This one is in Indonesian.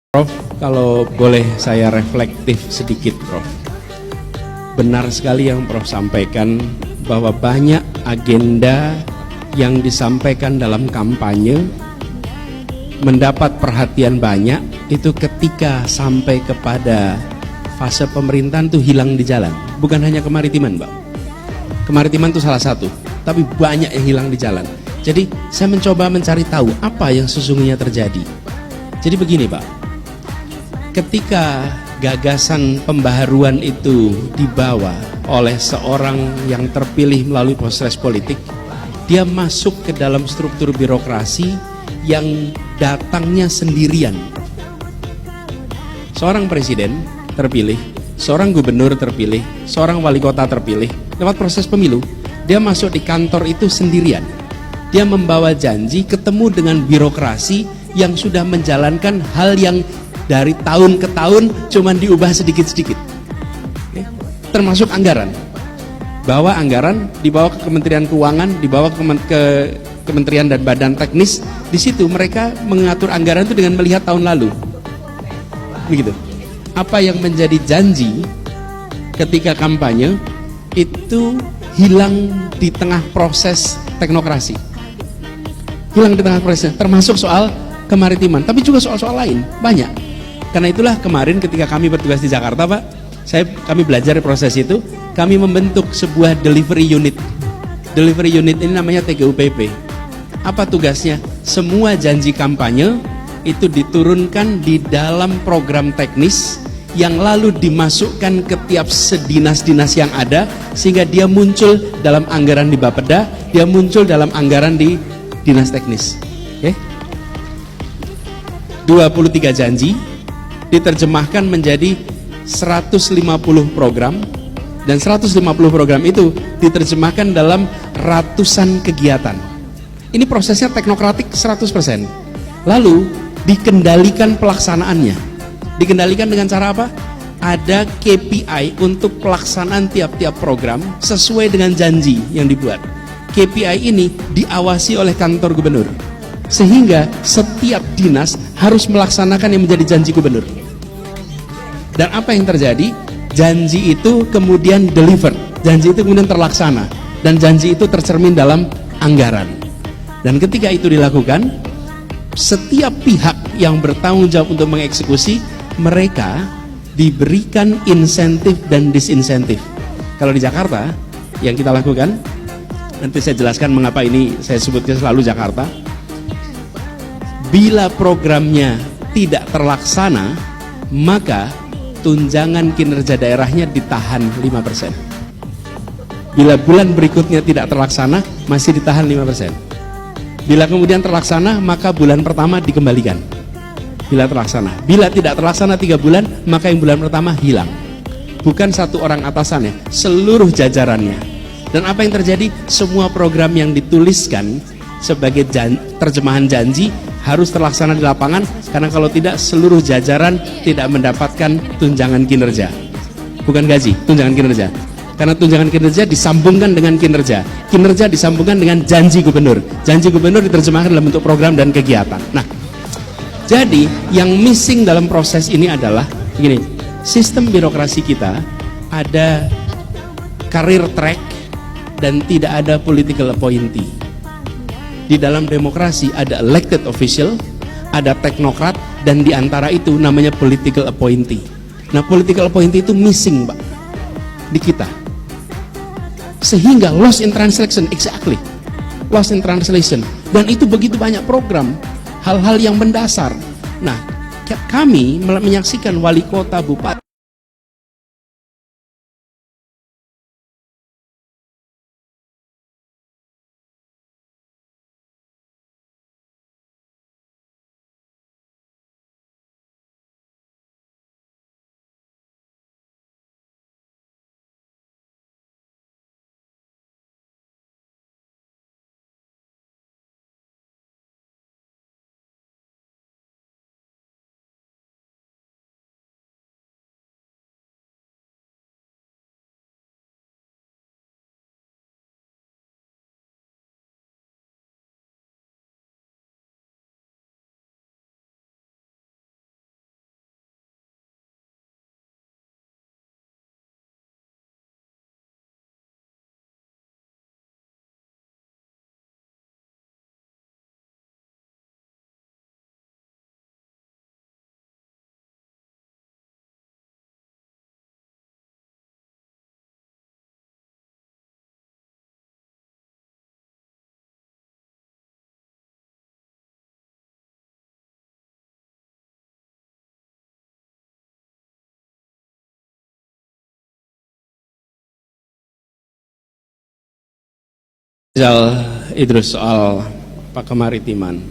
Prof, kalau boleh saya reflektif sedikit, Prof. Benar sekali yang Prof sampaikan bahwa banyak agenda yang disampaikan dalam kampanye mendapat perhatian banyak, itu ketika sampai kepada fase pemerintahan itu hilang di jalan. Bukan hanya kemaritiman, Mbak. Kemaritiman itu salah satu, tapi banyak yang hilang di jalan. Jadi saya mencoba mencari tahu apa yang sesungguhnya terjadi. Jadi begini, Pak. Ketika gagasan pembaharuan itu dibawa oleh seorang yang terpilih melalui proses politik, dia masuk ke dalam struktur birokrasi yang datangnya sendirian. Seorang presiden terpilih, seorang gubernur terpilih, seorang wali kota terpilih, lewat proses pemilu, dia masuk di kantor itu sendirian. Dia membawa janji ketemu dengan birokrasi yang sudah menjalankan hal yang dari tahun ke tahun cuman diubah sedikit-sedikit. Oke. Termasuk anggaran. Bawa anggaran, dibawa ke Kementerian Keuangan, dibawa ke Kementerian dan Badan Teknis. Di situ mereka mengatur anggaran itu dengan melihat tahun lalu. Begitu. Apa yang menjadi janji ketika kampanye itu hilang di tengah proses teknokrasi. Hilang di tengah proses, termasuk soal kemaritiman, tapi juga soal-soal lain, banyak. Karena itulah kemarin ketika kami bertugas di Jakarta, Pak, kami belajar proses itu, kami membentuk sebuah delivery unit. Delivery unit ini namanya TGUPP. Apa tugasnya? Semua janji kampanye itu diturunkan di dalam program teknis yang lalu dimasukkan ke tiap sedinas-dinas yang ada, sehingga dia muncul dalam anggaran di Bapeda, dia muncul dalam anggaran di dinas teknis. Oke? 23 janji diterjemahkan menjadi 150 program, dan 150 program itu diterjemahkan dalam ratusan kegiatan. Ini prosesnya teknokratik 100%. Lalu dikendalikan pelaksanaannya. Dikendalikan dengan cara apa? Ada KPI untuk pelaksanaan tiap-tiap program sesuai dengan janji yang dibuat. KPI ini diawasi oleh kantor gubernur, sehingga setiap dinas harus melaksanakan yang menjadi janji gubernur. Dan apa yang terjadi? Janji itu kemudian delivered, janji itu kemudian terlaksana, dan janji itu tercermin dalam anggaran. Dan ketika itu dilakukan, setiap pihak yang bertanggung jawab untuk mengeksekusi, mereka diberikan insentif dan disinsentif. Kalau di Jakarta, yang kita lakukan, nanti saya jelaskan mengapa ini saya sebutkan selalu Jakarta. Bila programnya tidak terlaksana, maka tunjangan kinerja daerahnya ditahan 5%. Bila bulan berikutnya tidak terlaksana, masih ditahan 5%. Bila kemudian terlaksana, maka bulan pertama dikembalikan. Bila terlaksana. Bila tidak terlaksana 3 bulan, maka yang bulan pertama hilang. Bukan satu orang atasannya, seluruh jajarannya. Dan apa yang terjadi? Semua program yang dituliskan sebagai terjemahan janji harus terlaksana di lapangan, karena kalau tidak seluruh jajaran tidak mendapatkan tunjangan kinerja. Bukan gaji, tunjangan kinerja. Karena tunjangan kinerja disambungkan dengan kinerja. Kinerja disambungkan dengan janji gubernur. Janji gubernur diterjemahkan dalam bentuk program dan kegiatan. Nah, jadi yang missing dalam proses ini adalah begini, sistem birokrasi kita ada career track dan tidak ada political appointee. Di dalam demokrasi ada elected official, ada teknokrat, dan di antara itu namanya political appointee. Nah, political appointee itu missing, Pak, di kita. Sehingga lost in translation, exactly. Lost in translation. Dan itu begitu banyak program, hal-hal yang mendasar. Nah, kami menyaksikan wali kota, bupati, Zal Idrus soal Pak Kemaritiman.